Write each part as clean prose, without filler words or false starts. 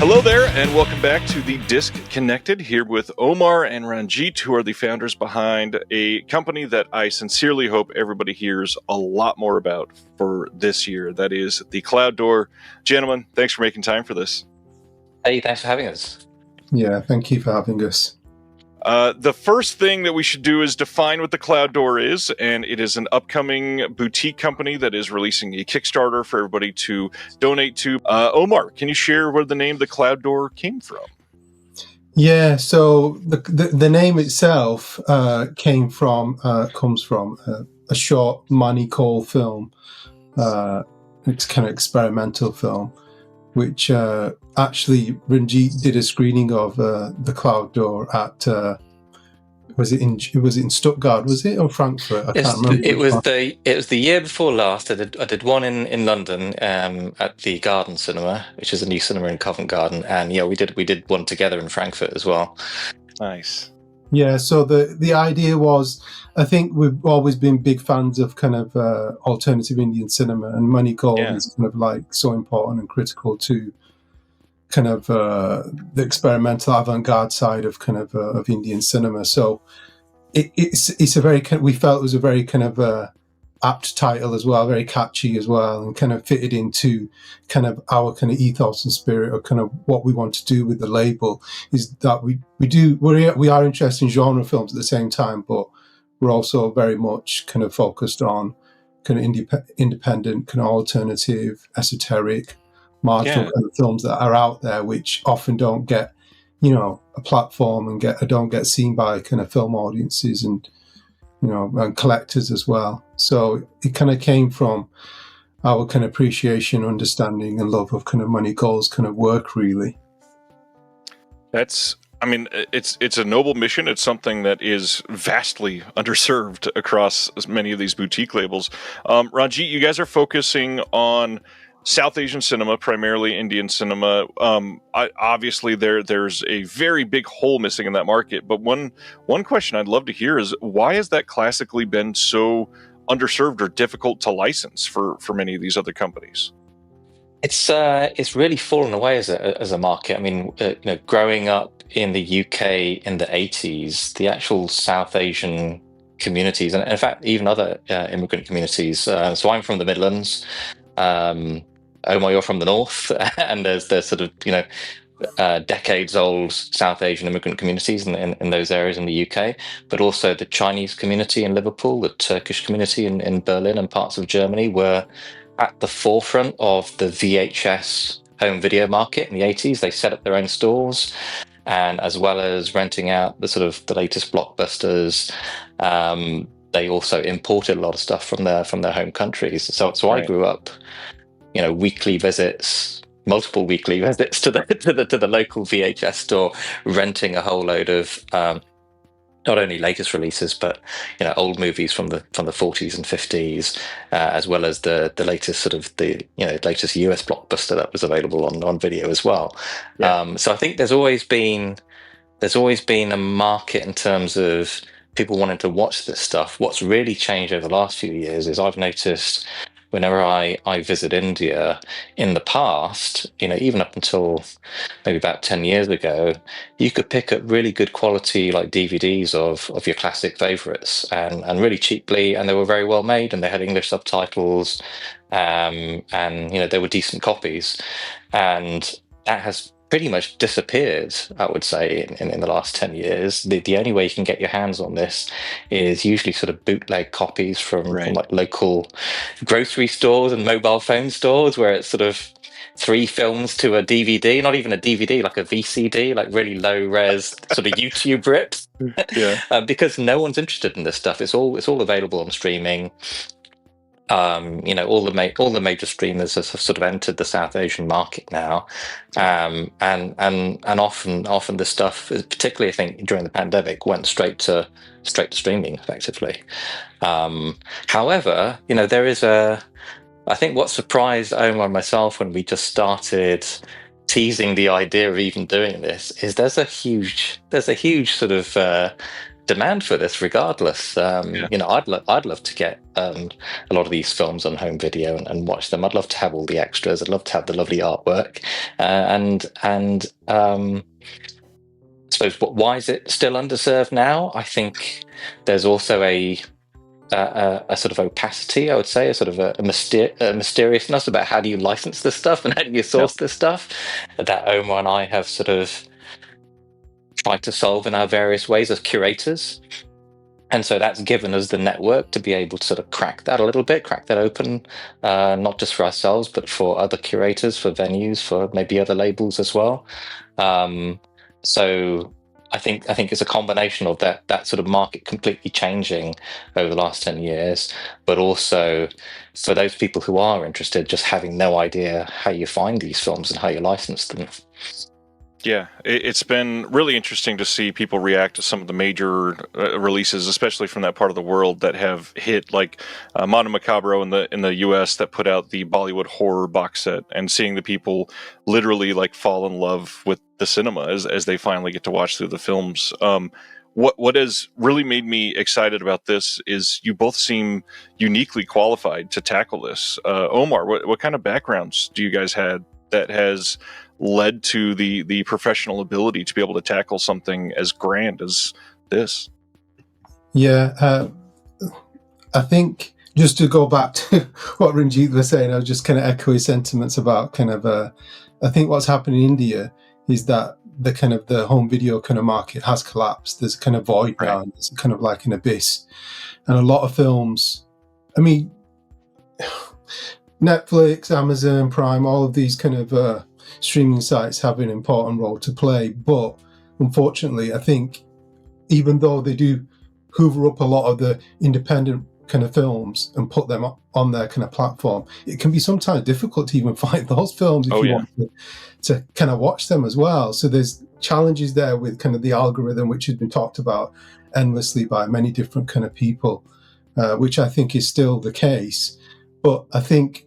Hello there, and welcome back to the Disc Connected, here with Omar and Ranjit, who are the founders behind a company that I sincerely hope everybody hears a lot more about for this year. That is the Cloud Door. Gentlemen, thanks for making time for this. Hey, thanks for having us. Yeah, thank you for having us. The first thing that we should do is define what the Cloud Door is, and it is an upcoming boutique company that is releasing a Kickstarter for everybody to donate to. Omar, can you share where the name the Cloud Door came from? Yeah, so the name itself comes from a short Manny Cole film. It's kind of experimental film, which actually Ranjit did a screening of the Cloud Door at was it in Stuttgart, was it, or Frankfurt? I can't remember. It was the year before last. I did one in London at the Garden Cinema, which is a new cinema in Covent Garden, and yeah, we did one together in Frankfurt as well. Nice. Yeah, so the idea was, I think we've always been big fans of kind of alternative Indian cinema, and Manny Cole is kind of like so important and critical to kind of the experimental avant-garde side of kind of Indian cinema. So it's a very, we felt it was a very kind of apt title as well, very catchy as well, and kind of fitted into kind of our kind of ethos and spirit, or kind of what we want to do with the label, is that we are interested in genre films at the same time, but we're also very much kind of focused on kind of independent, kind of alternative, esoteric, marginal kind of films that are out there, which often don't get, a platform and don't get seen by kind of film audiences and, and collectors as well. So it kind of came from our kind of appreciation, understanding, and love of kind of Manny Cole's kind of work, really. It's a noble mission. It's something that is vastly underserved across many of these boutique labels. Ranjit, you guys are focusing on South Asian cinema, primarily Indian cinema. Obviously, there's a very big hole missing in that market. But one question I'd love to hear is, why has that classically been so underserved or difficult to license for many of these other companies? It's really fallen away as a market. I mean, growing up in the UK in the 80s, the actual South Asian communities, and in fact, even other immigrant communities. So I'm from the Midlands. Omar, you're from the north, and there's sort of decades-old South Asian immigrant communities in those areas in the UK, but also the Chinese community in Liverpool, the Turkish community in Berlin and parts of Germany were at the forefront of the VHS home video market in the 80s. They set up their own stores, and as well as renting out the latest blockbusters, they also imported a lot of stuff from their home countries. So I grew up, weekly visits, multiple weekly visits to the local VHS store, renting a whole load of not only latest releases, but old movies from the 40s and 50s, as well as the latest latest US blockbuster that was available on video as well. Yeah. So I think there's always been a market in terms of people wanting to watch this stuff. What's really changed over the last few years is I've noticed whenever I visit India in the past, even up until maybe about 10 years ago, you could pick up really good quality like DVDs of your classic favorites and really cheaply, and they were very well made, and they had English subtitles, and they were decent copies. And that has pretty much disappeared, I would say, in the last 10 years. The only way you can get your hands on this is usually sort of bootleg copies from like local grocery stores and mobile phone stores, where it's sort of 3 films to a DVD, not even a DVD, like a VCD, like really low res sort of YouTube rips. Because no one's interested in this stuff. It's all available on streaming. All the major streamers have sort of entered the South Asian market now, and often this stuff, particularly I think during the pandemic, went straight to streaming effectively. However, there is I think what surprised Omar and myself when we just started teasing the idea of even doing this is there's a huge sort of demand for this regardless. I'd love to get a lot of these films on home video and watch them. I'd love to have all the extras. I'd love to have the lovely artwork. And I suppose why is it still underserved now? I think there's also a sort of opacity, I would say, a sort of a mysteriousness about how do you license this stuff and how do you source this stuff, that Omar and I have sort of tried to solve in our various ways as curators. And so that's given us the network to be able to sort of crack that a little bit, crack that open, not just for ourselves, but for other curators, for venues, for maybe other labels as well. So I think it's a combination of that sort of market completely changing over the last 10 years, but also for those people who are interested, just having no idea how you find these films and how you license them. Yeah, it's been really interesting to see people react to some of the major releases, especially from that part of the world that have hit, like Mondo Macabro in the U.S. that put out the Bollywood horror box set, and seeing the people literally like fall in love with the cinema as they finally get to watch through the films. What has really made me excited about this is you both seem uniquely qualified to tackle this. Omar, what kind of backgrounds do you guys had that has led to the professional ability to be able to tackle something as grand as this? Yeah, I think just to go back to what Ranjit was saying, I was just kind of echo his sentiments about kind of I think what's happened in India is that the home video kind of market has collapsed. There's a kind of void now, and there's kind of like an abyss, and a lot of films, I mean, Netflix, Amazon Prime, all of these kind of streaming sites have an important role to play, but unfortunately I think even though they do hoover up a lot of the independent kind of films and put them on their kind of platform, it can be sometimes difficult to even find those films if you want to kind of watch them as well. So there's challenges there with kind of the algorithm, which has been talked about endlessly by many different kind of people, which I think is still the case. But I think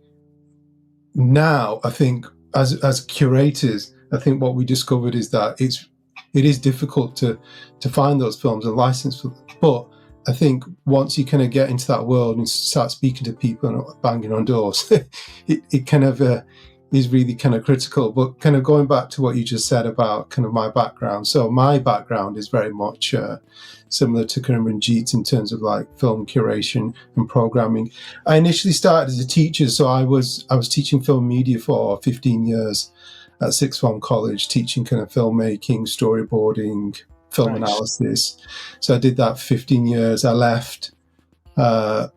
now, as curators, I think what we discovered is that it is difficult to find those films and license for them. But I think once you kind of get into that world and start speaking to people and banging on doors, it kind of is really kind of critical. But kind of going back to what you just said about kind of my background. So my background is very much similar to kind of Ranjit's in terms of like film curation and programming. I initially started as a teacher, so I was teaching film media for 15 years at Sixth Form College, teaching kind of filmmaking, storyboarding, film analysis. So I did that for 15 years. I left, and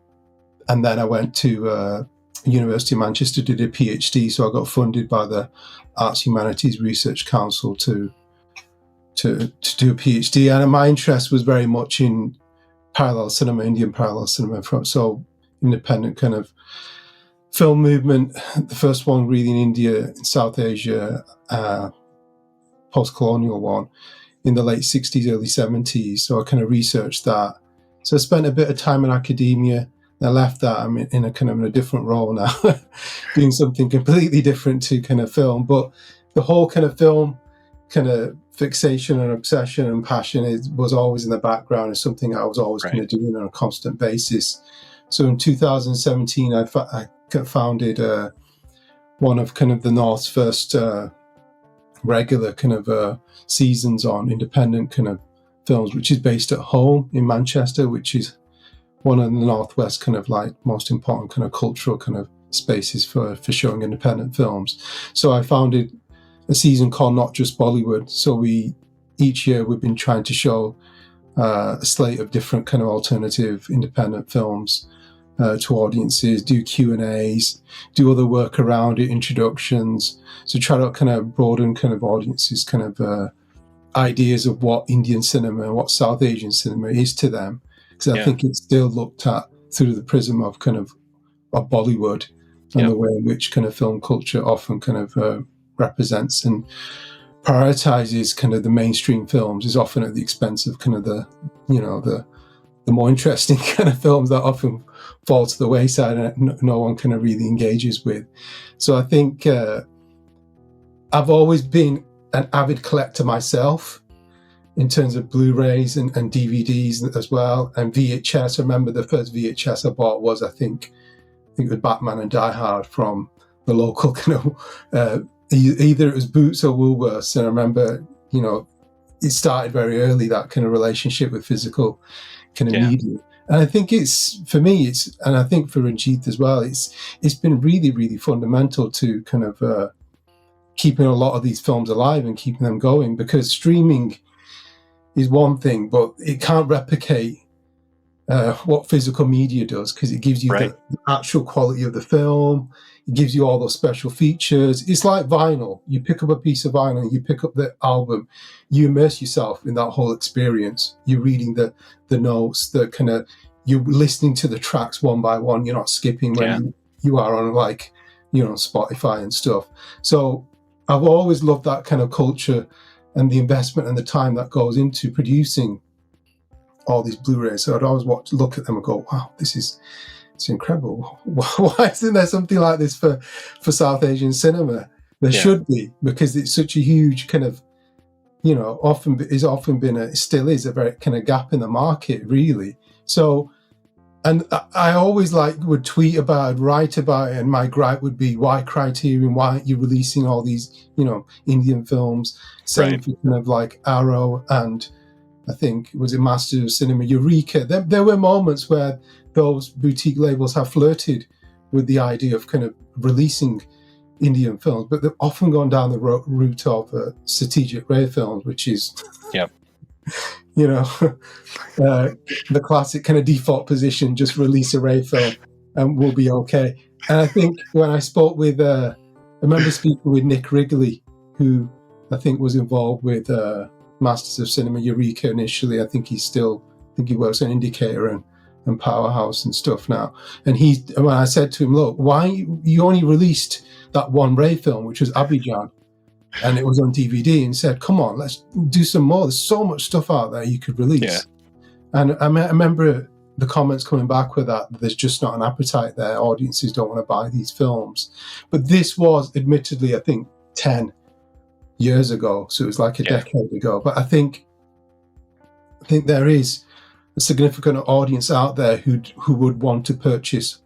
then I went to University of Manchester, did a PhD. So I got funded by the Arts Humanities Research Council to do a PhD, and my interest was very much in parallel cinema, Indian parallel cinema, so independent kind of film movement. The first one really in India, in South Asia, post-colonial one in the late 60s, early 70s. So I kind of researched that. So I spent a bit of time in academia. I left that. I'm in a different role now, doing something completely different to kind of film. But the whole kind of film kind of fixation and obsession and passion was always in the background. It's something I was always kind of doing on a constant basis. So in 2017, I founded one of kind of the North's first regular kind of seasons on independent kind of films, which is based at home in Manchester, which is one of the Northwest kind of like most important kind of cultural kind of spaces for showing independent films. So I founded a season called Not Just Bollywood. So each year we've been trying to show a slate of different kind of alternative independent films to audiences, do Q&As, do other work around it, introductions, so try to kind of broaden kind of audiences kind of ideas of what Indian cinema and what South Asian cinema is to them, because I think it's still looked at through the prism of kind of Bollywood and the way in which kind of film culture often kind of represents and prioritizes kind of the mainstream films is often at the expense of kind of the more interesting kind of films that often fall to the wayside and no one kind of really engages with. So I think I've always been an avid collector myself, in terms of Blu-rays and DVDs as well, and VHS. I remember the first VHS I bought was, I think it was Batman and Die Hard from the local either it was Boots or Woolworths. And I remember, it started very early, that kind of relationship with physical kind of media. And I think for me, and I think for Ranjit as well, it's been really, really fundamental to kind of keeping a lot of these films alive and keeping them going, because streaming is one thing, but it can't replicate what physical media does, because it gives you the actual quality of the film. It gives you all those special features. It's like vinyl. You pick up a piece of vinyl, you pick up the album, you immerse yourself in that whole experience. You're reading the notes, you're listening to the tracks one by one. You're not skipping when you are on Spotify and stuff. So I've always loved that kind of culture and the investment and the time that goes into producing all these Blu-rays. So I'd always look at them and go, wow, it's incredible. Why isn't there something like this for South Asian cinema? There should be, because it's such a huge kind of, still is a very kind of gap in the market, really. So, and I always would tweet about it, write about it, and my gripe would be, why Criterion? Why aren't you releasing all these, Indian films? Same for kind of like Arrow, and I think, was it Masters of Cinema, Eureka? There were moments where those boutique labels have flirted with the idea of kind of releasing Indian films, but they've often gone down the route of strategic rare films, which is, the classic kind of default position, just release a rare film and we'll be okay. And I think when I spoke with, I remember speaking with Nick Wrigley, who I think was involved with Masters of Cinema, Eureka initially. I think he works on Indicator and Powerhouse and stuff now. And when I said to him, look, why you only released that one Ray film, which was Abhijan, and it was on DVD, and said, come on, let's do some more. There's so much stuff out there you could release. Yeah. And I remember the comments coming back with that there's just not an appetite there. Audiences don't want to buy these films. But this was admittedly, I think, 10 years ago. So it was like a decade ago. But I think there is a significant audience out there who would want to purchase,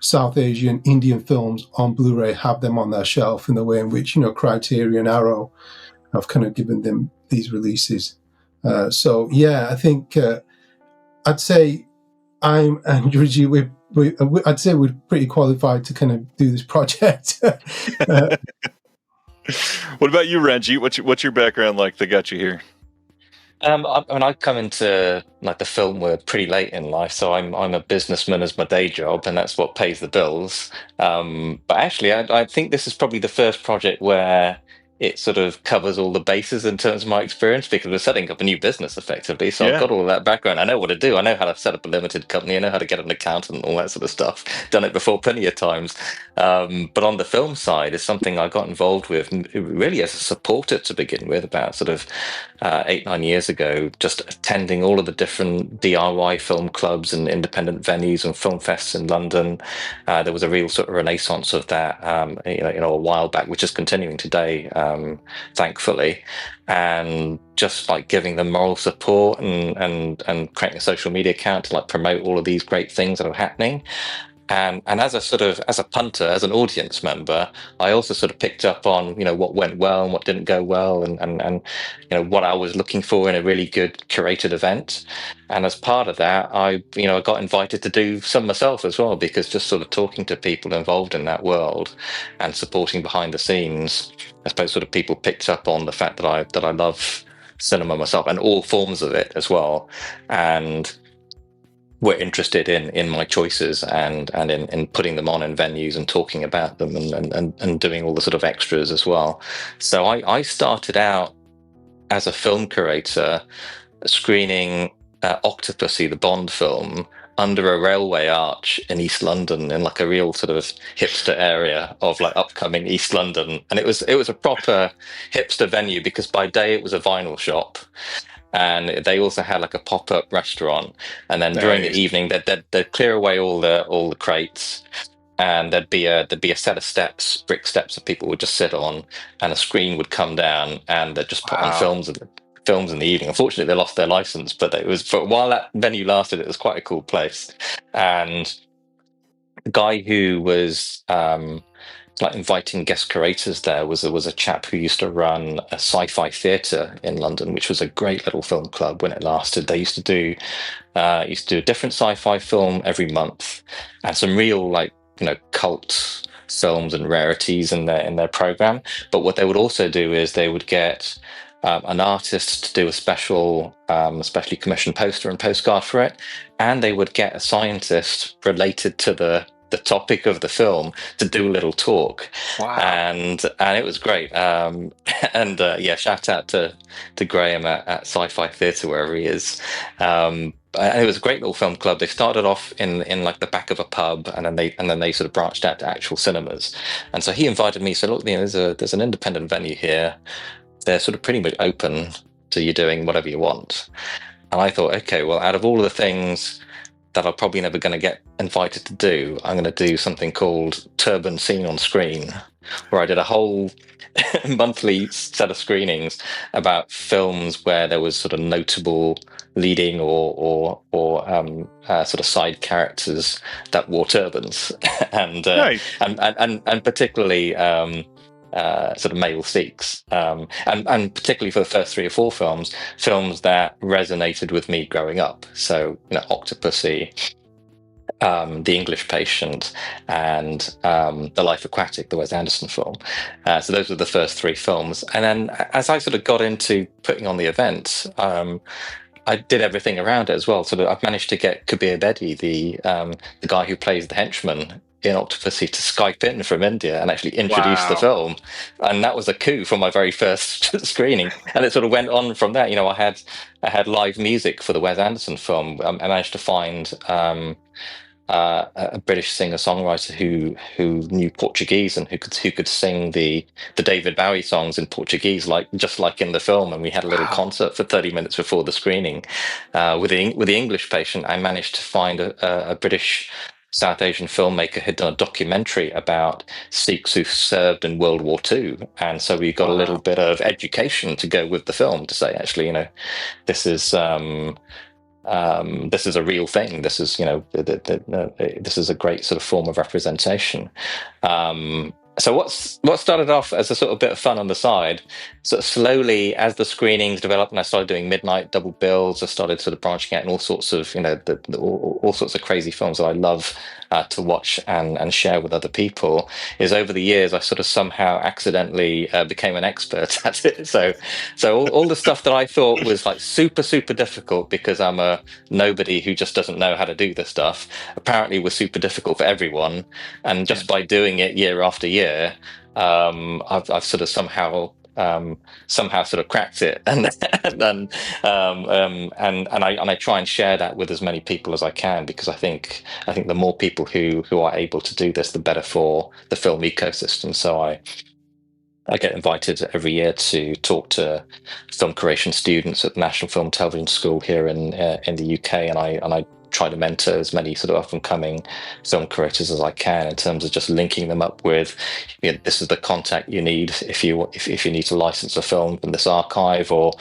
South Asian, Indian films on Blu-ray, have them on their shelf in the way in which, Criterion, Arrow have kind of given them these releases. I think I'd say I'd say we're pretty qualified to kind of do this project. What about you, Ranjit? What's your background like that got you here? I come into the film world pretty late in life, so I'm a businessman as my day job, and that's what pays the bills. But actually, I think this is probably the first project where it sort of covers all the bases in terms of my experience, because we're setting up a new business effectively. So I've got all of that background. I know what to do. I know how to set up a limited company. I know how to get an accountant, all that sort of stuff. Done it before plenty of times. But on the film side, it's something I got involved with really as a supporter to begin with, about sort of 8-9 years ago, just attending all of the different DIY film clubs and independent venues and film fests in London. There was a real sort of renaissance of that, a while back, which is continuing today. Thankfully, and just giving them moral support and creating a social media account to promote all of these great things that are happening. And as a punter, as an audience member, I also sort of picked up on what went well and what didn't go well, and what I was looking for in a really good curated event. And as part of that, I got invited to do some myself as well, because just sort of talking to people involved in that world and supporting behind the scenes, I suppose sort of people picked up on the fact that I love cinema myself and all forms of it as well, and were interested in my choices and in putting them on in venues and talking about them and doing all the sort of extras as well. So I started out as a film curator screening Octopussy, the Bond film, under a railway arch in East London, in a real sort of hipster area of upcoming East London. And it was a proper hipster venue, because by day it was a vinyl shop. And they also had a pop-up restaurant, and then during the evening they'd clear away all the crates, and there'd be a set of steps, brick steps, that people would just sit on, and a screen would come down, and they'd just put on films films in the evening. Unfortunately, they lost their license, but while that venue lasted, it was quite a cool place. And the guy who was like inviting guest curators there was a chap who used to run a sci-fi theatre in London, which was a great little film club when it lasted. They used to do a different sci-fi film every month, and some real cult films and rarities in their program. But what they would also do is they would get an artist to do a specially commissioned poster and postcard for it, and they would get a scientist related to the topic of the film to do a little talk. Wow. And it was great. Shout out to Graham at Sci-Fi Theatre, wherever he is. And it was a great little film club. They started off in like the back of a pub, and then they sort of branched out to actual cinemas. And so he invited me. So look, there's an independent venue here. They're sort of pretty much open to you doing whatever you want. And I thought, okay, well, out of all of the things that I'm probably never going to get invited to do, I'm going to do something called Turban Seen on Screen, where I did a whole monthly set of screenings about films where there was sort of notable leading or sort of side characters that wore turbans, and Nice. and particularly sort of male Sikhs, and particularly for the first 3 or 4 films that resonated with me growing up. So, Octopussy, The English Patient, and The Life Aquatic, the Wes Anderson film. So those were the first 3 films. And then as I sort of got into putting on the event, I did everything around it as well. So I've managed to get Kabir Bedi, the guy who plays the henchman in Octopussy, to Skype in from India and actually introduce the film. And that was a coup for my very first screening. And it sort of went on from there. I had live music for the Wes Anderson film. I managed to find a British singer-songwriter who knew Portuguese and who could sing the David Bowie songs in Portuguese, just like in the film. And we had a little concert for 30 minutes before the screening. With the English Patient, I managed to find a British South Asian filmmaker had done a documentary about Sikhs who served in World War II, and so we got a little bit of education to go with the film to say, actually, this is a real thing. This is, this is a great sort of form of representation. So what started off as a sort of bit of fun on the side, sort of slowly as the screenings developed and I started doing midnight double bills, I started sort of branching out in all sorts of, all sorts of crazy films that I love to watch and share with other people. Is over the years I sort of somehow accidentally became an expert at it. So all the stuff that I thought was like super, super difficult because I'm a nobody who just doesn't know how to do this stuff, apparently was super difficult for everyone. And just by doing it year after year, I've sort of somehow sort of cracked it, and I try and share that with as many people as I can, because I think the more people who are able to do this, the better for the film ecosystem. So I get invited every year to talk to film curation students at the National Film Television School here in the UK, and I try to mentor as many sort of up and coming film curators as I can, in terms of just linking them up with, this is the contact you need if you need to license a film from this archive, or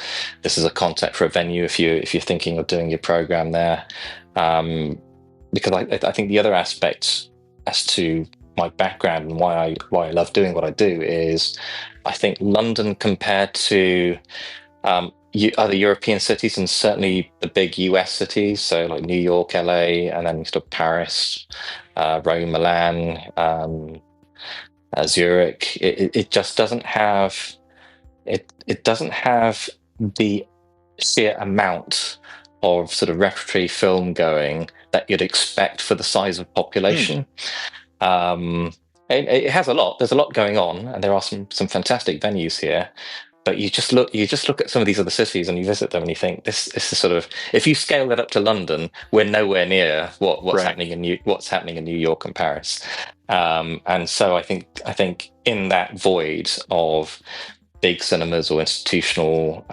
this is a contact for a venue if you're thinking of doing your program there. Because I think the other aspect as to my background and why I love doing what I do is, I think London compared to other European cities, and certainly the big US cities, so like New York, LA, and then sort of Paris, Rome, Milan, Zurich, it just doesn't have it doesn't have the sheer amount of sort of repertory film going that you'd expect for the size of population. It has a lot. There's a lot going on, and there are some fantastic venues here. But you just look at some of these other cities and you visit them and you think, this is sort of, if you scale that up to London, we're nowhere near what's happening in New York and Paris. And so I think in that void of big cinemas or institutional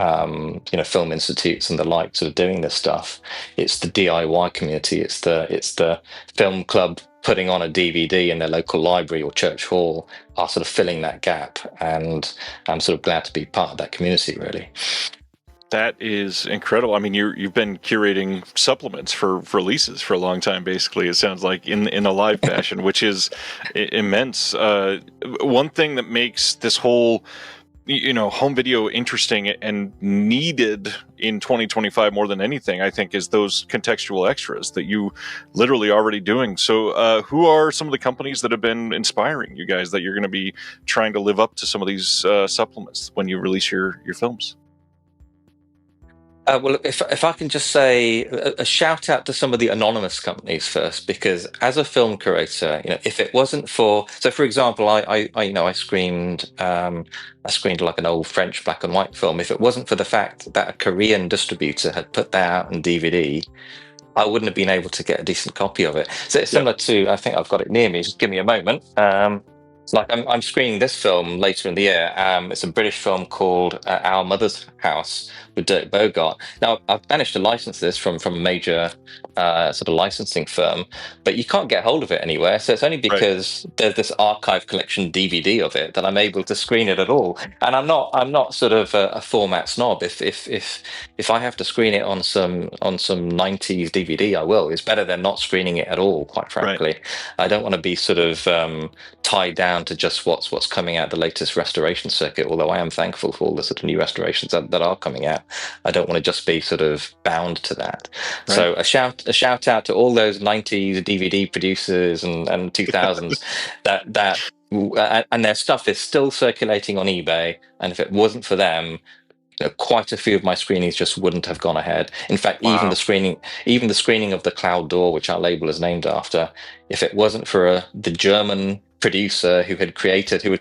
film institutes and the like sort of doing this stuff, it's the DIY community, it's the film club putting on a DVD in their local library or church hall are sort of filling that gap, and I'm sort of glad to be part of that community, really. That is incredible. I mean, you've been curating supplements for releases for a long time. Basically, it sounds like in a live fashion, which is immense. One thing that makes this whole home video interesting and needed in 2025 more than anything, I think, is those contextual extras that you literally already doing. So who are some of the companies that have been inspiring you guys that you're going to be trying to live up to some of these supplements when you release your films? Well, if I can just say a shout out to some of the anonymous companies first, because as a film curator, if it wasn't for, so for example, I screened like an old French black and white film. If it wasn't for the fact that a Korean distributor had put that out on DVD, I wouldn't have been able to get a decent copy of it. So it's similar to, I think I've got it near me. Just give me a moment. Like I'm screening this film later in the year. It's a British film called Our Mother's House with Dirk Bogarde. Now I've managed to license this from a major sort of licensing firm, but you can't get hold of it anywhere. So it's only because there's this archive collection DVD of it that I'm able to screen it at all. And I'm not sort of a format snob. If I have to screen it on some 90s DVD, I will. It's better than not screening it at all, quite frankly. I don't want to be sort of tied down to just what's coming out the latest restoration circuit, although I am thankful for all the sort of new restorations that are coming out. I don't want to just be sort of bound to that. So a shout out to all those 90s DVD producers and 2000s that and their stuff is still circulating on eBay, and if it wasn't for them, quite a few of my screenings just wouldn't have gone ahead. In fact, even the screening of The Cloud Door, which our label is named after, if it wasn't for the German producer who had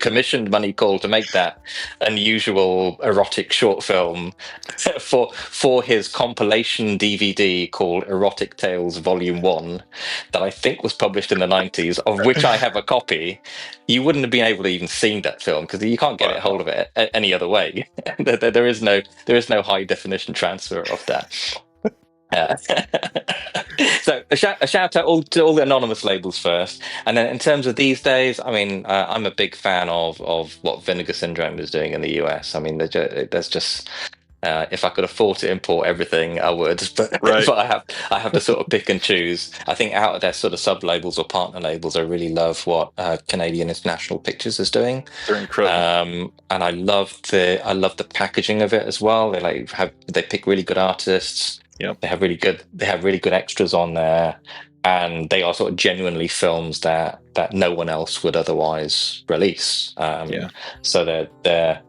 commissioned Money Call to make that unusual erotic short film for his compilation DVD called Erotic Tales Volume 1 that I think was published in the 90s, of which I have a copy, you wouldn't have been able to even see that film because you can't get a hold of it any other way. There is no high definition transfer of that. So a shout out to all the anonymous labels first, and then in terms of these days, I mean, I'm a big fan of what Vinegar Syndrome is doing in the US. I mean, there's just if I could afford to import everything, I would, but I have to sort of pick and choose. I think out of their sort of sub labels or partner labels, I really love what Canadian International Pictures is doing. They're incredible, and I love the packaging of it as well. They pick really good artists. Yeah, they have really good extras on there, and they are sort of genuinely films that no one else would otherwise release. So they're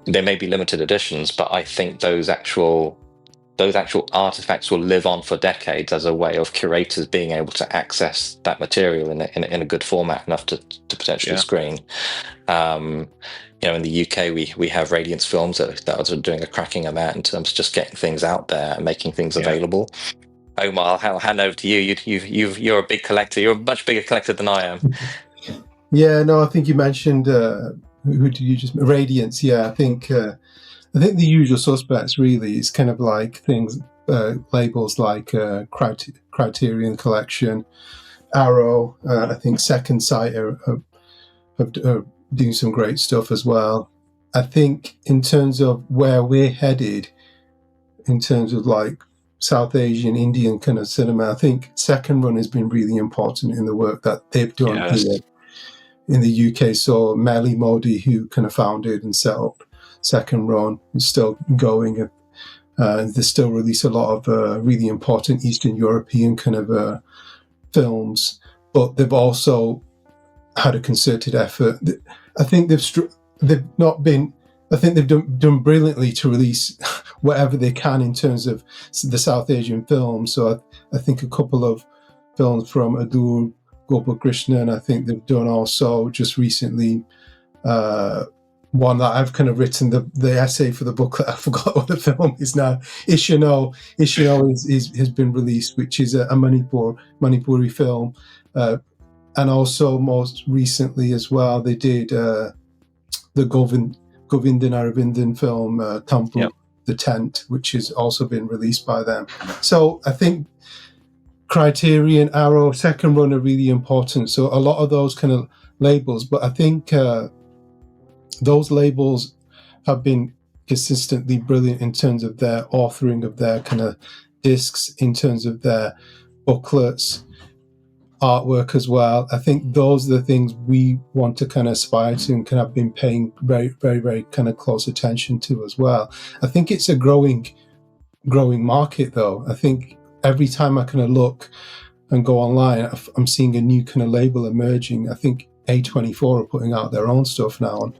they may be limited editions, but I think those actual artifacts will live on for decades as a way of curators being able to access that material in a good format enough to potentially screen. In the UK, we have Radiance Films that are doing a cracking amount in terms of just getting things out there and making things available. Omar, I'll hand over to you. You're a big collector. You're a much bigger collector than I am. Yeah, no, I think you mentioned who did you just Radiance? Yeah, I think the usual suspects really is kind of like things labels like Criterion Collection, Arrow. I think Second Sight are doing some great stuff as well. I think in terms of where we're headed, in terms of like South Asian, Indian kind of cinema, I think Second Run has been really important in the work that they've done here in the UK. So Melly Modi, who kind of founded and set up Second Run, is still going. They still release a lot of really important Eastern European kind of films, but they've also had a concerted effort. I think they've done brilliantly to release whatever they can in terms of the South Asian films. So I think a couple of films from Adur Gopalkrishnan, I think they've done also just recently. One that I've kind of written the essay for the booklet. I forgot what the film is now. Ishino has been released, which is a Manipuri film. And also most recently as well, they did the Govindan Aravindan film, Tampu, The Tent, which has also been released by them. So I think Criterion, Arrow, Second Run are really important. So a lot of those kind of labels, but I think those labels have been consistently brilliant in terms of their authoring of their kind of discs, in terms of their booklets, artwork as well. I think those are the things we want to kind of aspire to and kind of been paying very, very, very kind of close attention to as well. I think it's a growing market, though. I think every time I kind of look and go online, I'm seeing a new kind of label emerging. I think A24 are putting out their own stuff now,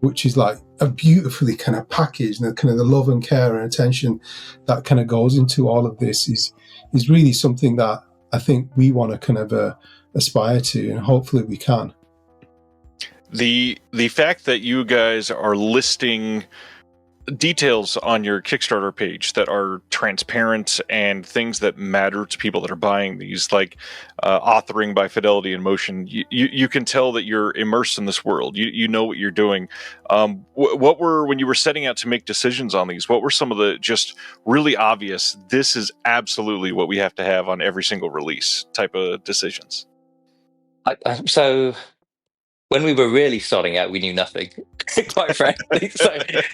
which is like a beautifully kind of packaged, and kind of the love and care and attention that kind of goes into all of this is really something that I think we want to kind of aspire to, and hopefully we can. The fact that you guys are listing details on your Kickstarter page that are transparent and things that matter to people that are buying these, like authoring by Fidelity and Motion, you can tell that you're immersed in this world. You know what you're doing. What were, when you were setting out to make decisions on these, what were some of the just really obvious, this is absolutely what we have to have on every single release type of decisions? So when we were really starting out, we knew nothing, quite frankly.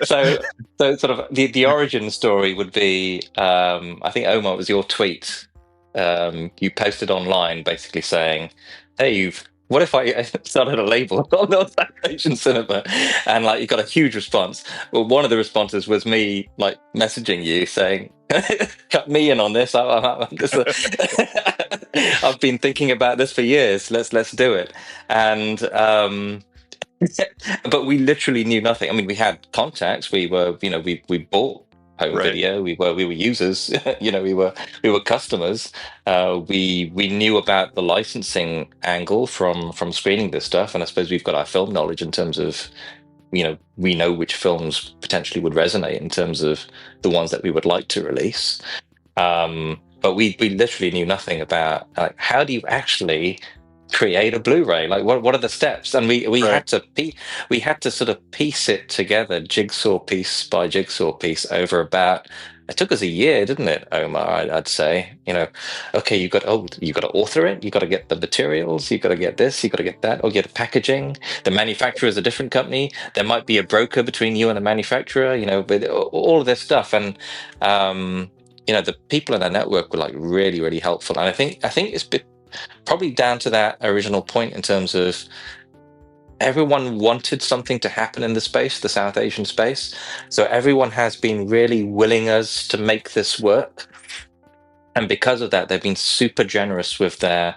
So sort of the origin story would be, I think, Omar, it was your tweet. You posted online basically saying, "Hey, what if I started a label on Asian cinema?" And like, you got a huge response. Well, one of the responses was me like messaging you saying, "Cut me in on this. I've been thinking about this for years. Let's do it." And but we literally knew nothing. I mean, we had contacts. We were, we bought home video. We were users. we were customers. We knew about the licensing angle from screening this stuff, and I suppose we've got our film knowledge in terms of, we know which films potentially would resonate in terms of the ones that we would like to release. But we literally knew nothing about how do you actually create a Blu-ray? Like, what are the steps? And we had to sort of piece it together, jigsaw piece by jigsaw piece, over about. It took us a year, didn't it, Omar? I'd say. Okay, you got to author it. You got to get the materials. You got to get this. You got to get that. Or get the packaging. The manufacturer is a different company. There might be a broker between you and the manufacturer. But all of this stuff, and the people in our network were like really, really helpful. And I think it's probably down to that original point in terms of everyone wanted something to happen in the space, the South Asian space. So everyone has been really willing us to make this work. And because of that, they've been super generous with their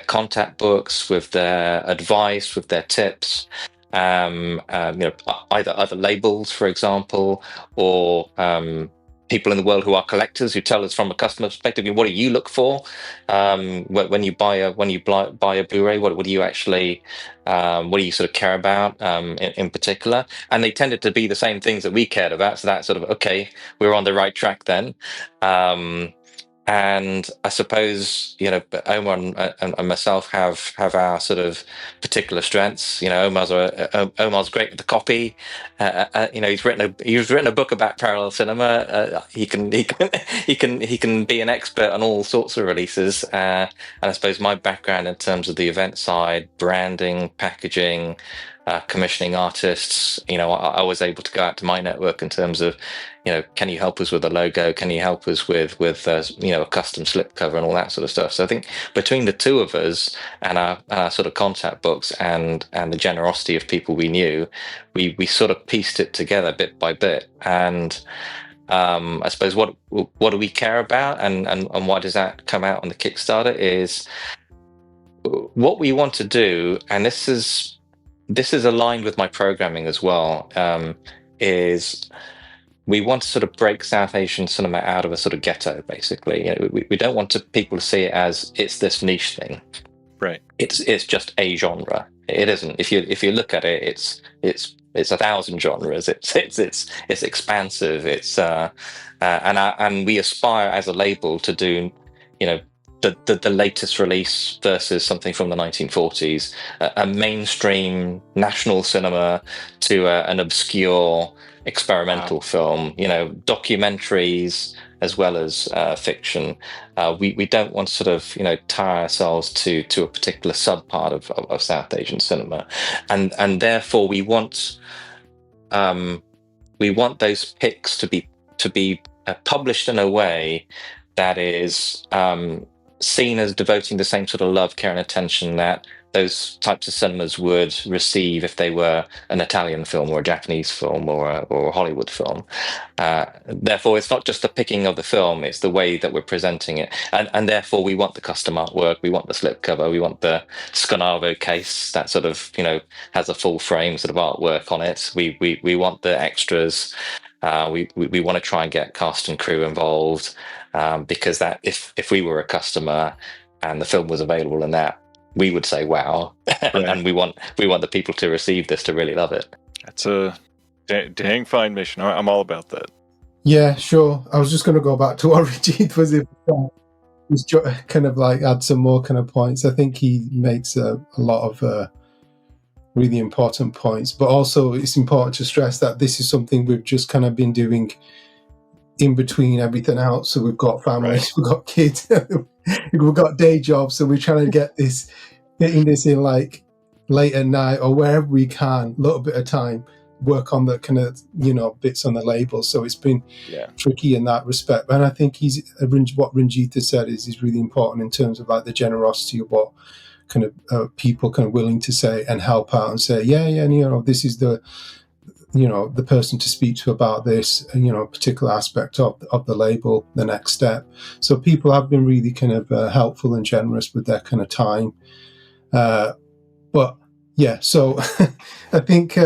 contact books, with their advice, with their tips. Either labels, for example, or people in the world who are collectors, who tell us from a customer perspective, what do you look for when you buy a Blu-ray? What do you actually what do you sort of care about in particular? And they tended to be the same things that we cared about. So that's sort of, okay, we're on the right track then. And I suppose, Omar and myself have our sort of particular strengths. Omar's great with the copy. He's written a book about parallel cinema. He can be an expert on all sorts of releases. And I suppose my background in terms of the event side, branding, packaging, commissioning artists, I was able to go out to my network in terms of, can you help us with a logo? Can you help us with a custom slipcover and all that sort of stuff? So I think between the two of us and our sort of contact books and the generosity of people we knew, we sort of pieced it together bit by bit. And I suppose what do we care about, and why does that come out on the Kickstarter is what we want to do, and this is aligned with my programming as well, is we want to sort of break South Asian cinema out of a sort of ghetto, basically. We don't want people to see it as it's this niche thing. Right. It's just a genre. It isn't. If you look at it, it's 1,000 genres. It's expansive. It's and we aspire as a label to do, the latest release versus something from the 1940s, a mainstream national cinema to an obscure experimental film, documentaries as well as fiction. We don't want to sort of tie ourselves to a particular sub part of South Asian cinema, and therefore we want we want those pics to be published in a way that is seen as devoting the same sort of love, care, and attention that those types of cinemas would receive if they were an Italian film or a Japanese film or a Hollywood film. Therefore, it's not just the picking of the film, it's the way that we're presenting it. And therefore, we want the custom artwork, we want the slipcover, we want the Scanavo case that sort of, has a full frame sort of artwork on it. We want the extras. We want to try and get cast and crew involved, because that if we were a customer and the film was available in that, we would say wow. And we want the people to receive this to really love it. That's a dang fine mission. I'm all about that. Yeah, sure. I was just going to go back to what Ranjit was kind of like add some more kind of points. I think he makes a lot of really important points, but also it's important to stress that this is something we've just kind of been doing in between everything else. So we've got families, we've got kids, we've got day jobs, so we're trying to getting this in like late at night or wherever we can, a little bit of time, work on the kind of bits on the label. So it's been tricky in that respect. And I think what Ranjit has said is really important in terms of like the generosity of what kind of people kind of willing to say and help out and say this is the the person to speak to about this particular aspect of the label, the next step. So people have been really kind of helpful and generous with their kind of time, but so I think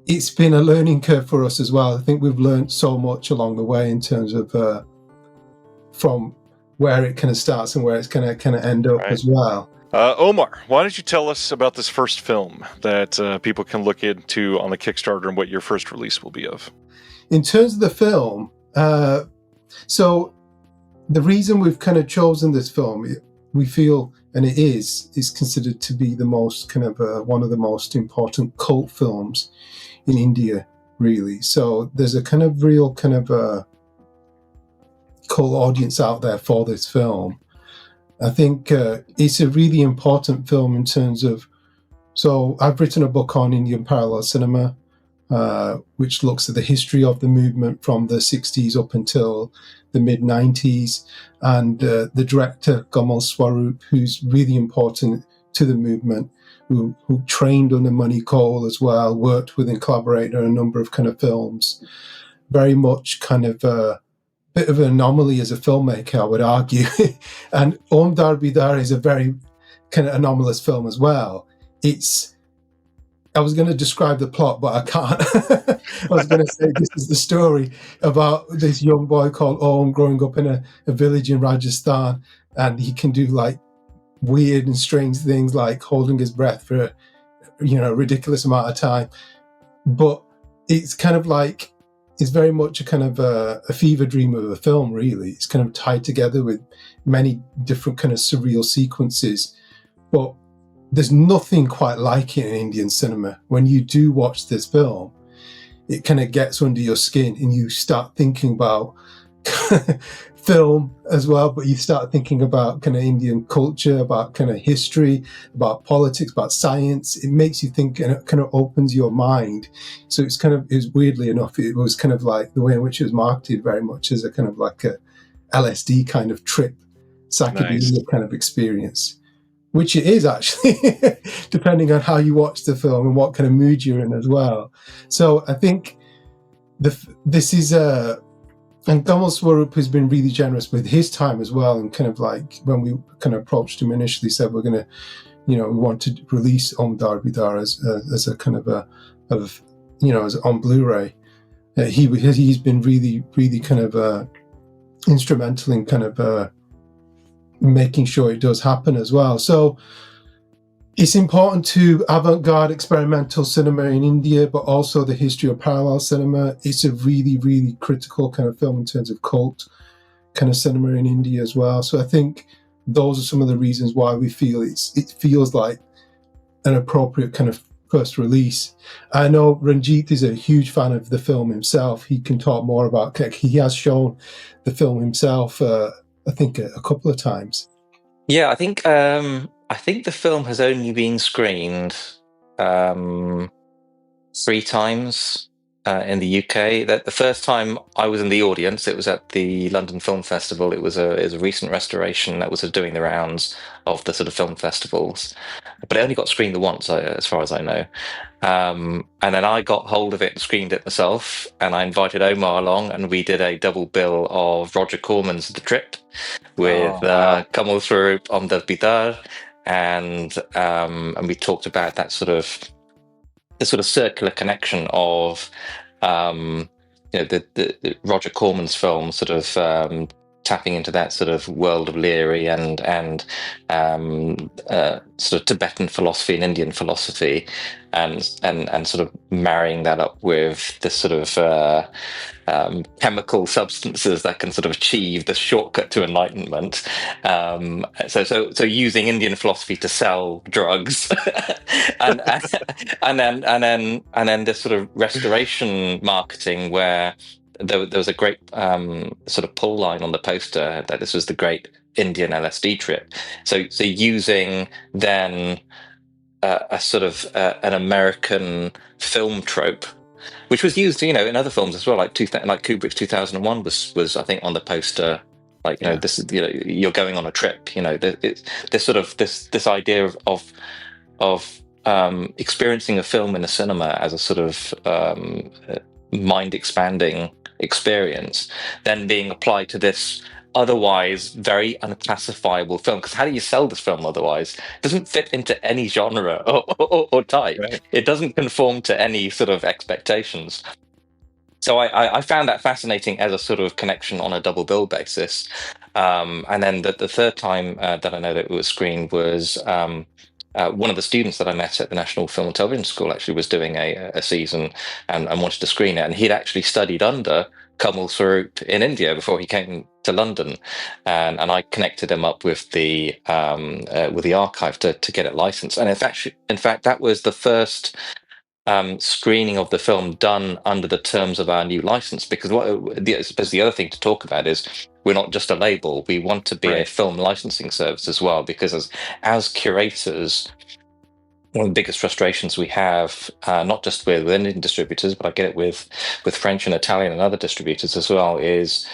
it's been a learning curve for us as well. I think we've learned so much along the way in terms of from where it kind of starts and where it's going to kind of end up as well. Omar, why don't you tell us about this first film that people can look into on the Kickstarter and what your first release will be of? In terms of the film, so the reason we've kind of chosen this film, we feel, and it is considered to be the most kind of one of the most important cult films in India, really. So there's a kind of real kind of cult audience out there for this film. I think it's a really important film in terms of, so I've written a book on Indian parallel cinema, which looks at the history of the movement from the 60s up until the mid-90s. And the director, Kamal Swarup, who's really important to the movement, who trained under Mani Kaul as well, worked with and collaborated on a number of kind of films. Very much kind of bit of an anomaly as a filmmaker, I would argue. And Dar-B-Dar is a very kind of anomalous film as well. I was going to describe the plot, but I can't. I was going to say this is the story about this young boy called Om growing up in a village in Rajasthan, and he can do like weird and strange things like holding his breath for a ridiculous amount of time. But it's kind of like, it's very much a kind of a fever dream of a film, really. It's kind of tied together with many different kind of surreal sequences. But there's nothing quite like it in Indian cinema. When you do watch this film, it kind of gets under your skin and you start thinking about film as well, but you start thinking about kind of Indian culture, about kind of history, about politics, about science. It makes you think and it kind of opens your mind. So it was weirdly enough, it was kind of like the way in which it was marketed very much as a kind of like a LSD kind of trip, psychedelia kind of experience, which it is actually, depending on how you watch the film and what kind of mood you're in as well. So I think this is and Kamal Swarup has been really generous with his time as well. And kind of like when we kind of approached him initially, said we're going to, we want to release Dar-B-Dar as a kind of as on Blu-ray. He's been really, really kind of instrumental in kind of making sure it does happen as well. So it's important to avant-garde experimental cinema in India, but also the history of parallel cinema. It's a really, really critical kind of film in terms of cult kind of cinema in India as well. So I think those are some of the reasons why we feel it feels like an appropriate kind of first release. I know Ranjit is a huge fan of the film himself. He can talk more about, he has shown the film himself, I think a couple of times. Yeah, I think the film has only been screened 3 times in the UK. That the first time I was in the audience, it was at the London Film Festival. It was a recent restoration that was doing the rounds of the sort of film festivals, but it only got screened the once, as far as I know. And then I got hold of it and screened it myself, and I invited Omar along, and we did a double bill of Roger Corman's The Trip with Kamal Swaroop on Dar-B-Dar, and we talked about that sort of the sort of circular connection of the Roger Corman's film sort of tapping into that sort of world of Leary and sort of Tibetan philosophy and Indian philosophy, and sort of marrying that up with this sort of chemical substances that can sort of achieve the shortcut to enlightenment. So using Indian philosophy to sell drugs, and then this sort of restoration marketing where there was a great sort of pull line on the poster that this was the great Indian LSD trip. So using then a sort of an American film trope, which was used, in other films as well, like Kubrick's 2001 was I think on the poster, like this is you're going on a trip, this sort of this idea of experiencing a film in a cinema as a sort of mind expanding experience, then being applied to this otherwise very unclassifiable film. Because how do you sell this film otherwise? It doesn't fit into any genre or type. Right. It doesn't conform to any sort of expectations. So I found that fascinating as a sort of connection on a double bill basis. And then the third time that I know that it was screened was one of the students that I met at the National Film and Television School actually was doing a season and wanted to screen it. And he'd actually studied under Kamal Swaroop in India before he came to London, and I connected him up with the archive to get it licensed. And in fact, that was the first screening of the film done under the terms of our new license. Because I suppose the other thing to talk about is we're not just a label; we want to be a film licensing service as well. Because as curators, one of the biggest frustrations we have, not just with Indian distributors, but I get it with French and Italian and other distributors as well, is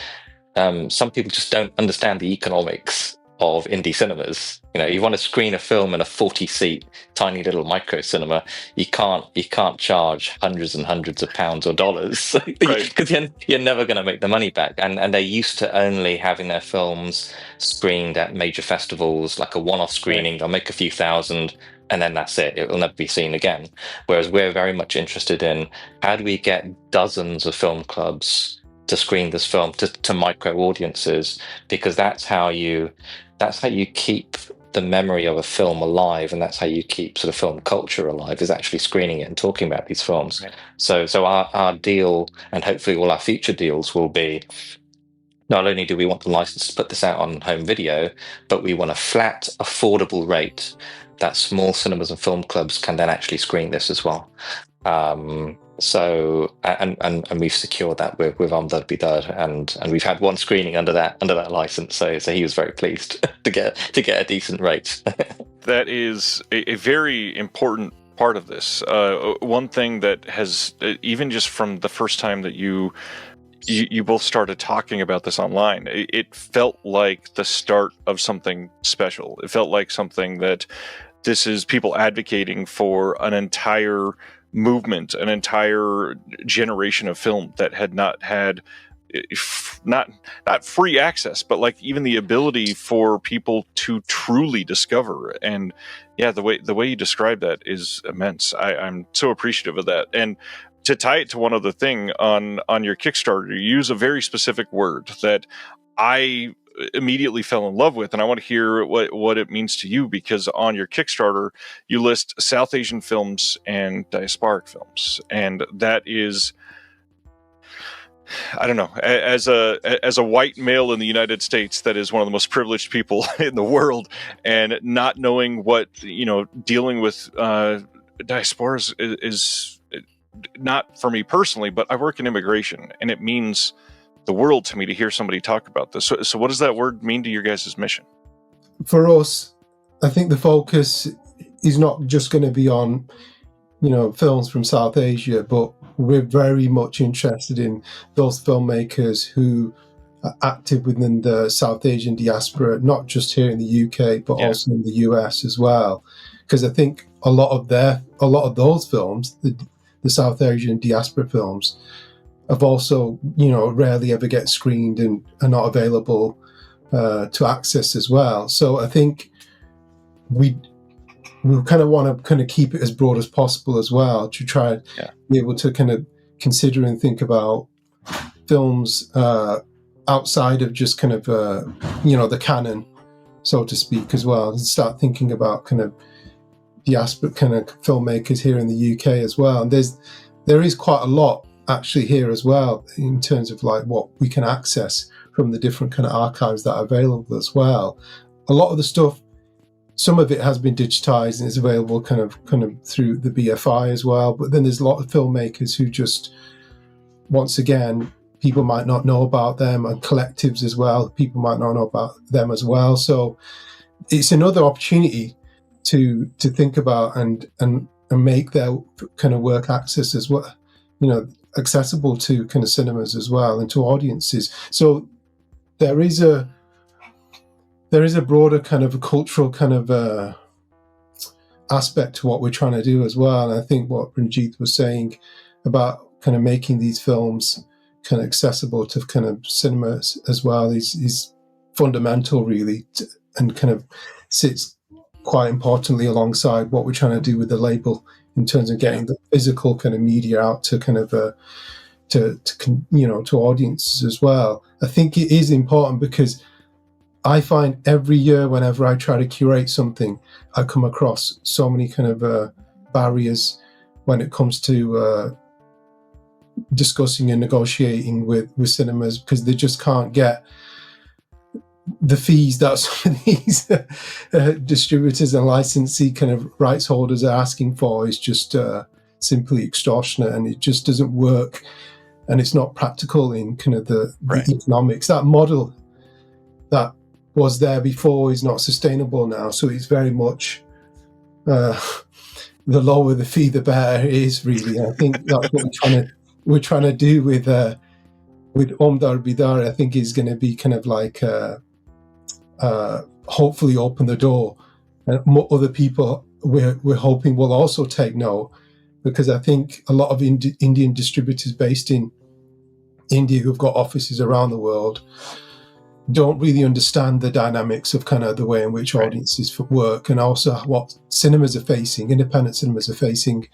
some people just don't understand the economics of indie cinemas. You want to screen a film in a 40-seat tiny little micro cinema, you can't charge hundreds and hundreds of pounds or dollars, because you're never going to make the money back. And they're used to only having their films screened at major festivals, like a one-off screening. They'll make a few thousand, and then that's it. It will never be seen again. Whereas we're very much interested in how do we get dozens of film clubs to screen this film to micro audiences, because that's how you keep the memory of a film alive, and that's how you keep sort of film culture alive, is actually screening it and talking about these films. Right. So our deal, and hopefully all our future deals, will be not only do we want the license to put this out on home video, but we want a flat, affordable rate that small cinemas and film clubs can then actually screen this as well. So we've secured that with Dar-B-Dar, and we've had one screening under that license. So he was very pleased to get a decent rate. That is a very important part of this. One thing that has, even just from the first time that you both started talking about this online, it felt like the start of something special. It felt like something that this is people advocating for an entire movement, an entire generation of film that had not had not free access, but like even the ability for people to truly discover. And yeah, the way you describe that is immense. I'm so appreciative of that. And to tie it to one other thing on your Kickstarter, you use a very specific word that I immediately fell in love with, and I want to hear what it means to you, because on your Kickstarter you list South Asian films and diasporic films, and that is, I don't know, as a white male in the United States, that is one of the most privileged people in the world, and not knowing what, dealing with diasporas is not for me personally, but I work in immigration, and it means the world to me to hear somebody talk about this. So what does that word mean to your guys' mission? For us, I think the focus is not just going to be on, films from South Asia, but we're very much interested in those filmmakers who are active within the South Asian diaspora, not just here in the UK, but also in the US as well. Because I think a lot of those films, the South Asian diaspora films, have also, rarely ever get screened and are not available to access as well. So I think we kind of want to kind of keep it as broad as possible as well, to try be able to kind of consider and think about films outside of just kind of the canon, so to speak, as well, and start thinking about kind of diaspora kind of filmmakers here in the UK as well. And there is quite a lot actually here as well in terms of like what we can access from the different kind of archives that are available as well. A lot of the stuff, some of it has been digitized and is available kind of through the BFI as well. But then there's a lot of filmmakers who just, once again, people might not know about them, and collectives as well. People might not know about them as well. So it's another opportunity to think about and make their kind of work access as well, accessible to kind of cinemas as well and to audiences. So there is a broader kind of a cultural kind of aspect to what we're trying to do as well. And I think what Ranjit was saying about kind of making these films kind of accessible to kind of cinemas as well is fundamental, really, and kind of sits quite importantly alongside what we're trying to do with the label in terms of getting the physical kind of media out to kind of to audiences as well. I think it is important because I find every year whenever I try to curate something, I come across so many kind of barriers when it comes to discussing and negotiating with cinemas, because they just can't get the fees that some of these distributors and licensee kind of rights holders are asking for is just simply extortionate, and it just doesn't work, and it's not practical in kind of the economics. That model that was there before is not sustainable now, so it's very much the lower the fee, the better it is, really. I think that's what we're trying to do with Dar-B-Dar. I think is going to be kind of like hopefully open the door, and other people we're hoping will also take note, because I think a lot of Indian distributors based in India who've got offices around the world don't really understand the dynamics of kind of the way in which audiences work, and also what cinemas are facing, independent cinemas are facing,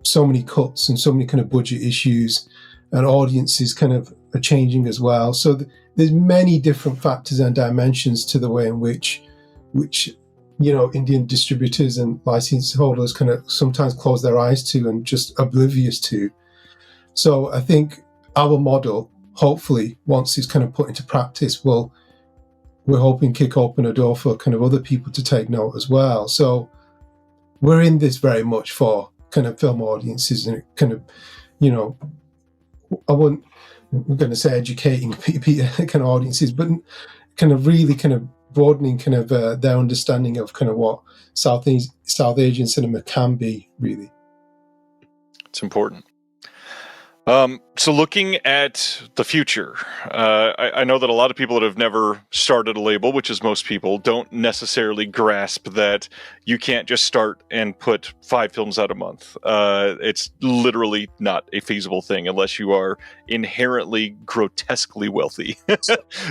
so many cuts and so many kind of budget issues, and audiences kind of are changing as well. So there's many different factors and dimensions to the way in which Indian distributors and license holders kind of sometimes close their eyes to and just oblivious to. So I think our model, hopefully, once it's kind of put into practice, we're hoping kick open a door for kind of other people to take note as well. So we're in this very much for kind of film audiences, and kind of, I'm going to say educating kind of audiences, but kind of really kind of broadening kind of their understanding of kind of what South Asian cinema can be, really. It's important. So looking at the future, I know that a lot of people that have never started a label, which is most people, don't necessarily grasp that you can't just start and put 5 films out a month. It's literally not a feasible thing unless you are inherently grotesquely wealthy.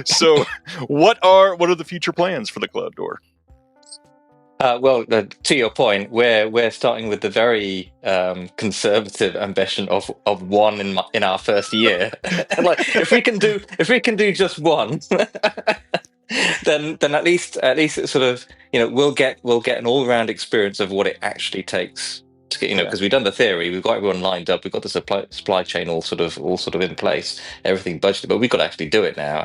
So what are the future plans for the Cloud Door? Well, to your point, we're starting with the very conservative ambition of one in our first year. Like, if we can do just one, then at least it's sort of, we'll get an all-round experience of what it actually takes to get, because we've done the theory, we've got everyone lined up, we've got the supply chain all sort of in place, everything budgeted, but we've got to actually do it now.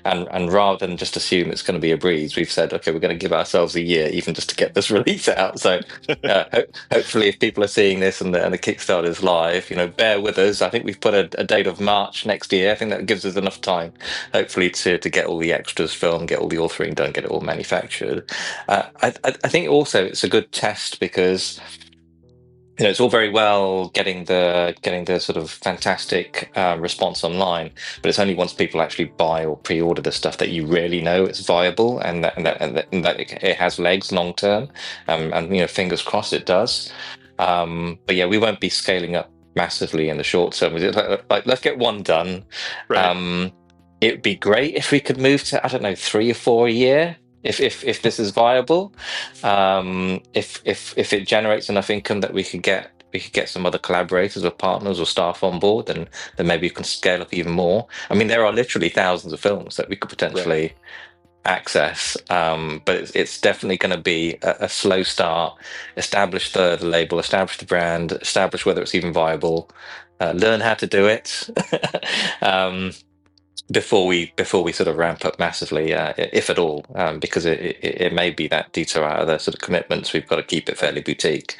And rather than just assume it's going to be a breeze, we've said, okay, we're going to give ourselves a year even just to get this release out. So hopefully, if people are seeing this and the Kickstarter is live, bear with us. I think we've put a date of March next year. I think that gives us enough time, hopefully, to get all the extras filmed, get all the authoring done, get it all manufactured. I think also it's a good test because it's all very well getting the sort of fantastic response online, but it's only once people actually buy or pre-order the stuff that you really know it's viable and that it has legs long term. And fingers crossed it does. But yeah, we won't be scaling up massively in the short term. Like let's get one done. Right. It'd be great if we could move to, I don't know, 3 or 4 a year. If this is viable, if it generates enough income that we could get some other collaborators or partners or staff on board, then maybe you can scale up even more. I mean, there are literally thousands of films that we could potentially access, but it's definitely going to be a slow start. Establish the label, establish the brand, establish whether it's even viable, learn how to do it. Before we sort of ramp up massively, if at all, because it may be that detour out of the sort of commitments. We've got to keep it fairly boutique.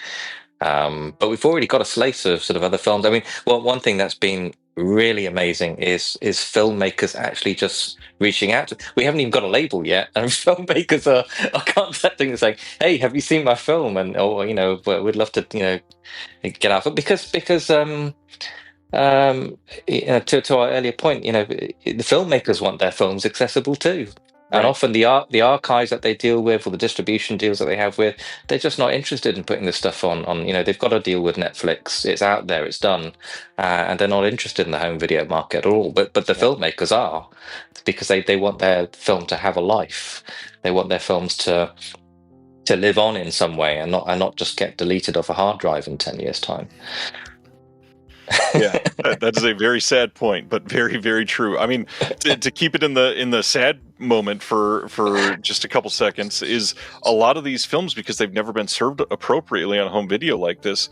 But we've already got a slate of sort of other films. I mean, well, one thing that's been really amazing is filmmakers actually just reaching out. We haven't even got a label yet, and filmmakers are contacting and saying, "Hey, have you seen my film?" And we'd love to get out of it because to our earlier point, the filmmakers want their films accessible too. And often the archives that they deal with, or the distribution deals that they have with, they're just not interested in putting this stuff on. They've got to deal with Netflix. It's out there, it's done, and they're not interested in the home video market at all. But the filmmakers are, because they want their film to have a life. They want their films to live on in some way, and not just get deleted off a hard drive in 10 years' time. Yeah, that is a very sad point, but very, very true. I mean, to keep it in the sad moment for just a couple seconds, is a lot of these films, because they've never been served appropriately on home video like this,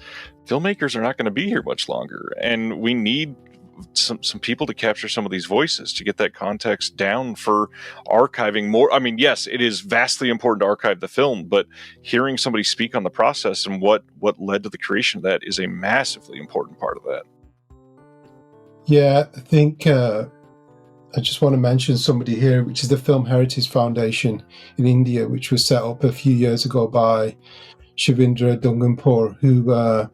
filmmakers are not going to be here much longer, and we need some people to capture some of these voices, to get that context down for archiving more. I mean, yes, it is vastly important to archive the film, but hearing somebody speak on the process and what led to the creation of that is a massively important part of that. Yeah, I think I just want to mention somebody here, which is the Film Heritage Foundation in India, which was set up a few years ago by Shavindra Dunganpur, who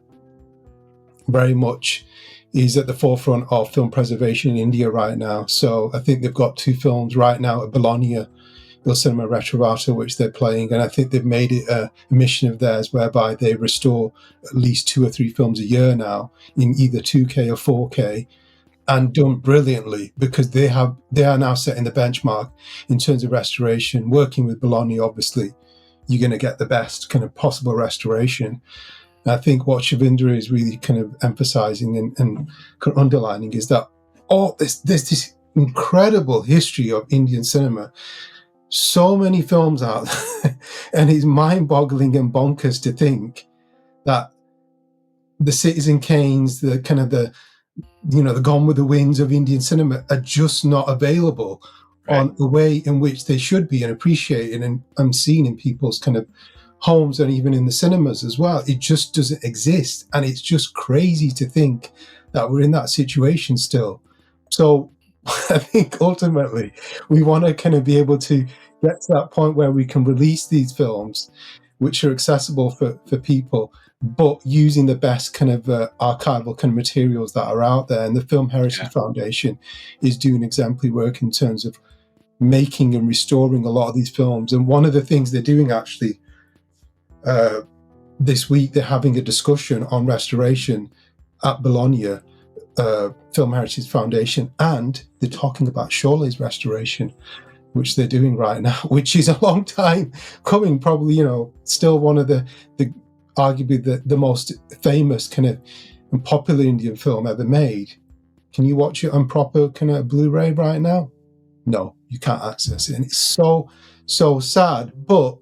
very much is at the forefront of film preservation in India right now. So I think they've got 2 films right now at Bologna, Il Cinema Retrovato, which they're playing, and I think they've made it a mission of theirs whereby they restore at least 2 or 3 films a year now in either 2K or 4K, and done brilliantly, because they are now setting the benchmark in terms of restoration. Working with Bologna, obviously, you're going to get the best kind of possible restoration. And I think what Shavindra is really kind of emphasizing and kind of underlining is that there's this incredible history of Indian cinema. So many films out there, and it's mind-boggling and bonkers to think that the Citizen Kanes, the kind of the Gone with the Winds of Indian cinema are just not available on the way in which they should be, and appreciated and seen in people's kind of homes and even in the cinemas as well. It just doesn't exist, and it's just crazy to think that we're in that situation still. So I think ultimately we want to kind of be able to get to that point where we can release these films which are accessible for people, but using the best kind of archival kind of materials that are out there. And the Film Heritage Foundation is doing exemplary work in terms of making and restoring a lot of these films. And one of the things they're doing actually this week, they're having a discussion on restoration at Bologna, Film Heritage Foundation, and they're talking about Cholet's restoration, which they're doing right now, which is a long time coming, probably, still one of the arguably the most famous kind of and popular Indian film ever made. Can you watch it on proper kind of Blu-ray right now? No, you can't access it. And it's so sad, but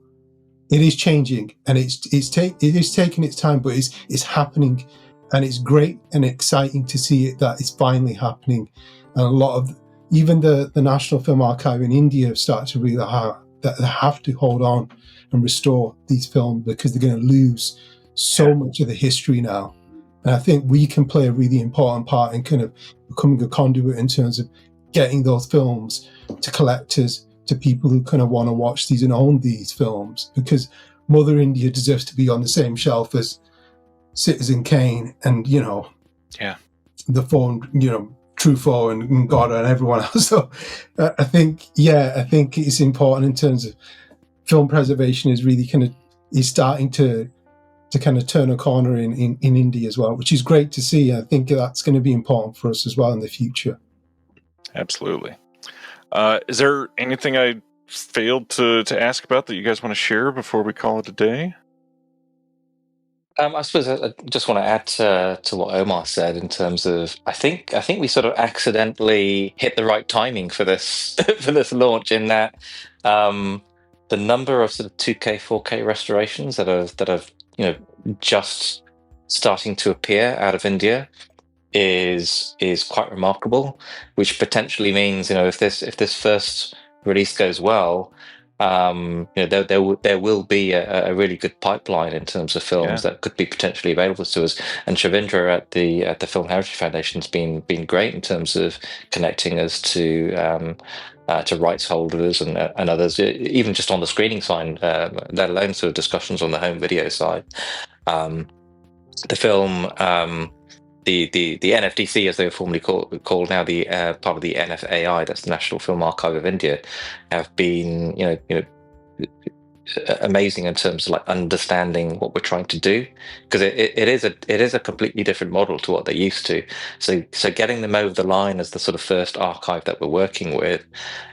it is changing, and it is taking its time, but it's happening, and it's great and exciting to see it, that it's finally happening. And a lot of, even the National Film Archive in India have started to realize that they have to hold on and restore these films, because they're going to lose so much of the history now. And I think we can play a really important part in kind of becoming a conduit in terms of getting those films to collectors, to people who kind of want to watch these and own these films, because Mother India deserves to be on the same shelf as Citizen Kane and, the Four, True Four and God and everyone else. So I think it's important in terms of film preservation is really is starting to kind of turn a corner in India as well, which is great to see. I think that's going to be important for us as well in the future. Absolutely. Is there anything I failed to ask about that you guys want to share before we call it a day? I suppose I just want to add to what Omar said in terms of I think we sort of accidentally hit the right timing for this for this launch in that the number of sort of 2K 4K restorations that have just starting to appear out of India is quite remarkable, which potentially means if this first release goes well, there will be a really good pipeline in terms of films that could be potentially available to us. And Shavindra at the Film Heritage Foundation has been great in terms of connecting us to rights holders and others, even just on the screening side, let alone sort of discussions on the home video side. The film. The NFDC, as they were formerly called now, the part of the NFAI, that's the National Film Archive of India, have been amazing in terms of like understanding what we're trying to do, because it is a completely different model to what they're used to. So getting them over the line as the sort of first archive that we're working with,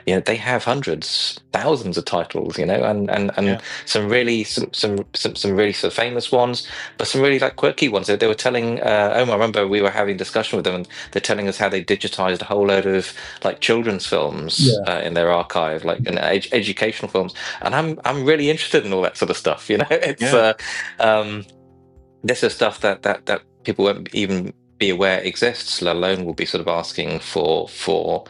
they have hundreds, thousands of titles, and some really really sort of famous ones, but some really like quirky ones. They were telling I remember we were having a discussion with them, and they're telling us how they digitized a whole load of like children's films in their archive, like educational films, and I'm really interested in all that sort of stuff. It's this is stuff that people won't even be aware exists, let alone will be sort of asking for sort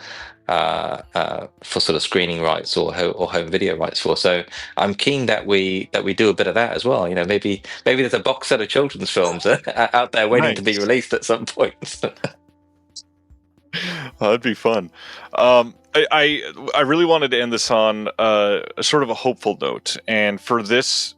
of screening rights or home video rights for. So I'm keen that we do a bit of that as well. Maybe there's a box set of children's films out there waiting to be released at some point. That'd be fun. I really wanted to end this on sort of a hopeful note, and for this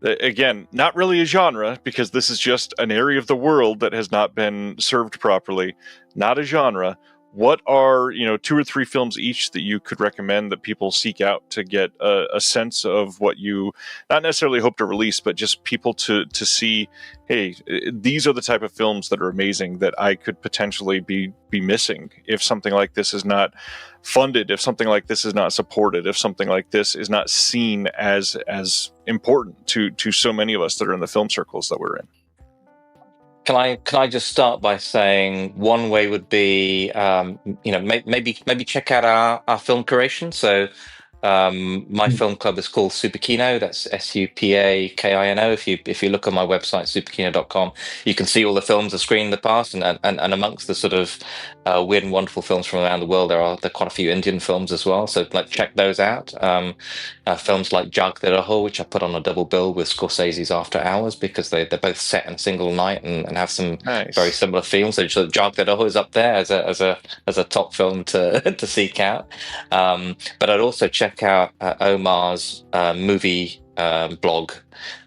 again, not really a genre, because this is just an area of the world that has not been served properly. Not a genre. What are 2 or 3 films each that you could recommend that people seek out to get a sense of what you not necessarily hope to release, but just people to see, hey, these are the type of films that are amazing that I could potentially be missing if something like this is not funded, if something like this is not supported, if something like this is not seen as important to so many of us that are in the film circles that we're in. Can I just start by saying one way would be maybe check out our film curation. So my film club is called Superkino. That's SUPAKINO. If you look on my website superkino.com, you can see all the films I've screened in the past, and amongst the sort of weird and wonderful films from around the world, there are quite a few Indian films as well. So check those out. Films like Dar-B-Dar, which I put on a double bill with Scorsese's After Hours, because they're both set in a single night and have some very similar themes. So Dar-B-Dar is up there as a top film to seek out. But I'd also check out Omar's movie blog,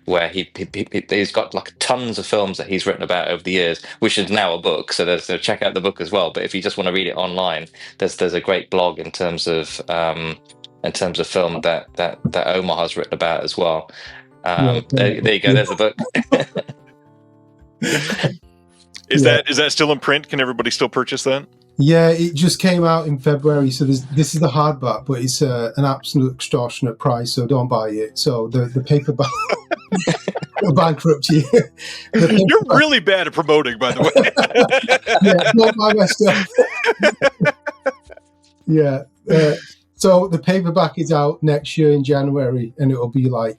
where he's got like tons of films that he's written about over the years, which is now a book. So check out the book as well. But if you just want to read it online, there's a great blog in terms of film that Omar has written about as well. There you go. There's a book. Is that still in print? Can everybody still purchase that? Yeah, it just came out in February, so this is the hardback, but it's an absolute extortionate price, so don't buy it. So the paperback will bankrupt you. You're really bad at promoting, by the way. Yeah, don't buy my stuff. Yeah. So the paperback is out next year in January, and it'll be like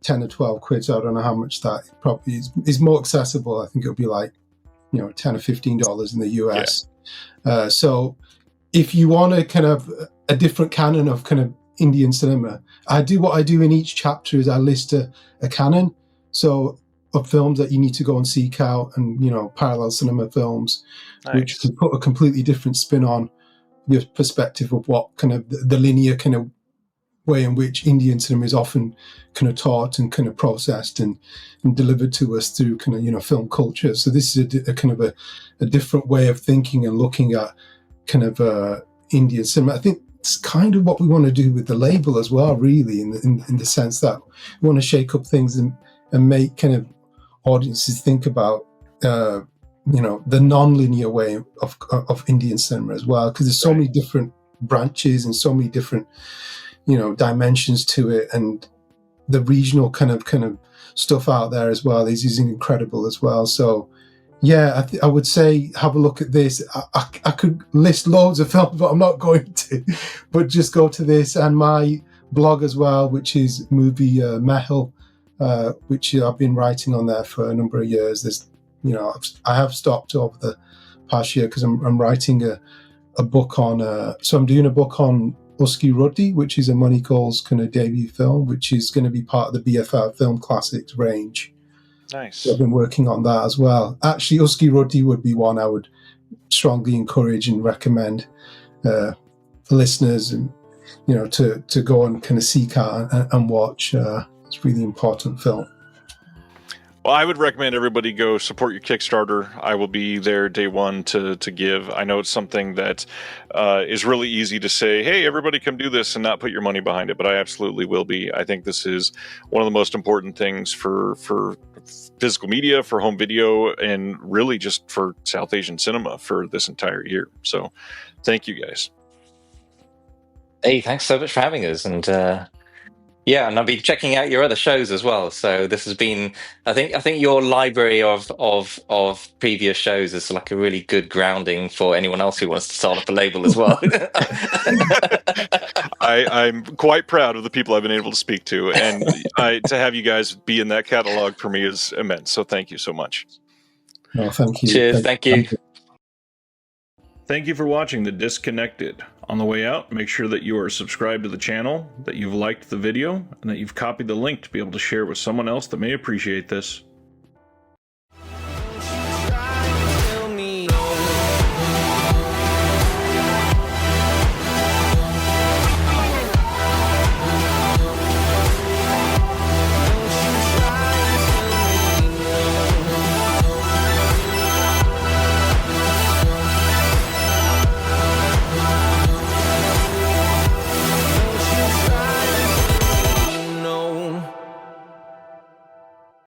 10 or 12 quid. So I don't know how much that probably is. It's more accessible. I think it'll be like, $10 or $15 in the US. Yeah. So if you want a kind of a different canon of kind of Indian cinema, what I do in each chapter is I list a canon. So of films that you need to go and seek out, and, parallel cinema films, which can put a completely different spin on your perspective of what kind of the linear kind of way in which Indian cinema is often kind of taught and kind of processed and delivered to us through kind of, you know, film culture. So this is a kind of a different way of thinking and looking at kind of Indian cinema. I think it's kind of what we want to do with the label as well, really, in the sense that we want to shake up things and make kind of audiences think about you know, the non-linear way of Indian cinema as well, because there's so many different branches and so many different, you know, dimensions to it, and the regional kind of stuff out there as well is incredible as well. So yeah, I would say have a look at this. I could list loads of films, but I'm not going to. But just go to this and my blog as well, which is Movie Mehel, which I've been writing on there for a number of years. There's, you know, I have stopped over the past year because I'm writing a book on. So I'm doing a book on Uski Ruddy, which is a Moneygall's kind of debut film, which is going to be part of the BFI Film Classics range. Nice. So I've been working on that as well. Actually, Uski Ruddy would be one I would strongly encourage and recommend for listeners, and you know, to go and kind of seek out and watch. It's a really important film. Well, I would recommend everybody go support your Kickstarter. I will be there day one to give. I know it's something that is really easy to say, hey, everybody come do this, and not put your money behind it, but I absolutely will be. I think this is one of the most important things for physical media, for home video, and really just for South Asian cinema for this entire year. So thank you guys. Hey, thanks so much for having us. And yeah, and I'll be checking out your other shows as well. So this has been, I think your library of previous shows is like a really good grounding for anyone else who wants to start up a label as well. I'm quite proud of the people I've been able to speak to, and to have you guys be in that catalog for me is immense. So thank you so much. No, thank you. Cheers. Thank you. Thank you for watching The Disconnected. On the way out, make sure that you are subscribed to the channel, that you've liked the video, and that you've copied the link to be able to share with someone else that may appreciate this.